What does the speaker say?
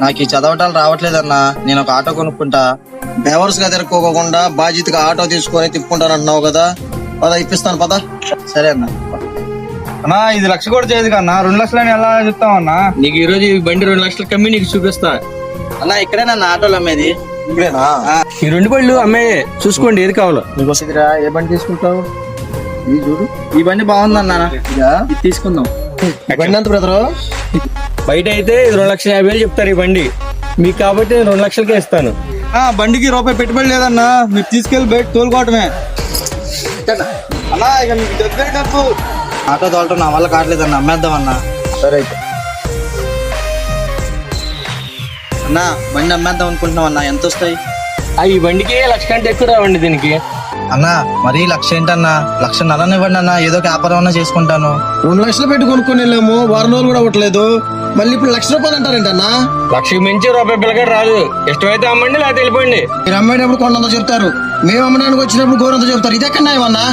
నాకు ఈ చదవటాలు రావట్లేదన్నా, నేను ఒక ఆటో కొనుక్కుంటా. బేవర్స్ గా తిరక్కోకుండా బాధ్యతగా ఆటో తీసుకొని తిప్పుకుంటానంటున్నావు కదా, పద ఇప్పిస్తాను పద. సరే అన్న. అన్నా 5 లక్షలు కూడా చేయదు కన్నా, 2 లక్షలని ఎలా చెప్తామన్నా? నీకు ఈ రోజు ఈ బండి 2 లక్షలు కమ్మి నీకు చూపిస్తా. అన్నా ఇక్కడేనన్నా ఆటోలు అమ్మేది? ఇప్పుడేనా? ఈ 2 బళ్ళు అమ్మే, చూసుకోండి ఏది కావాలో. నీకు వస్తుందిరా, ఏ బండి తీసుకుంటావు? ఇది చూడు, ఈ బండి బాగుందన్నా, ఇది తీసుకుందాం. బండి ఎంత బ్రదరు? బయట అయితే ఇది 2,50,000 చెప్తారు ఈ బండి, మీకు కాబట్టి 2 లక్షలకే ఇస్తాను. బండికి రూపాయి పెట్టుబడి లేదన్నా, మీరు తీసుకెళ్లి బయట తోలుకోవటమే అన్నా. ఇక మీకు దగ్గర డబ్బు. ఆటో తోలటం నా వల్ల కావట్లేదన్నా, అమ్మేద్దామన్నా. సరే అయితే అన్నా, బండి అమ్మేద్దాం అనుకుంటున్నాం అన్నా, ఎంత వస్తాయి? ఈ బండికి 1,00,000 కంటే ఎక్కువ రావండి దీనికి. అన్నా మరీ 1,00,000 ఏంటన్నా, 1,50,000 ఇవ్వండి అన్నా, ఏదో ఒక వ్యాపారం అన్నా చేసుకుంటాను. 2 లక్షలు పెట్టి కొనుక్కొని వెళ్ళాము, వారం రోజులు కూడా అవ్వట్లేదు, మళ్ళీ ఇప్పుడు ₹1,00,000 అంటారేంటన్నా? 1,00,000 మించి రూపాయి పిల్లగాడు రాదు. ఇష్టమైతే అమ్మండి, లేకపోతే వెళ్ళిపోండి. మీరు అమ్మేటప్పుడు కొండంత చెప్తారు, మేము అమ్మడానికి వచ్చినప్పుడు గోరంత చెప్తారు. ఇది ఎక్కడ ఏమన్నా?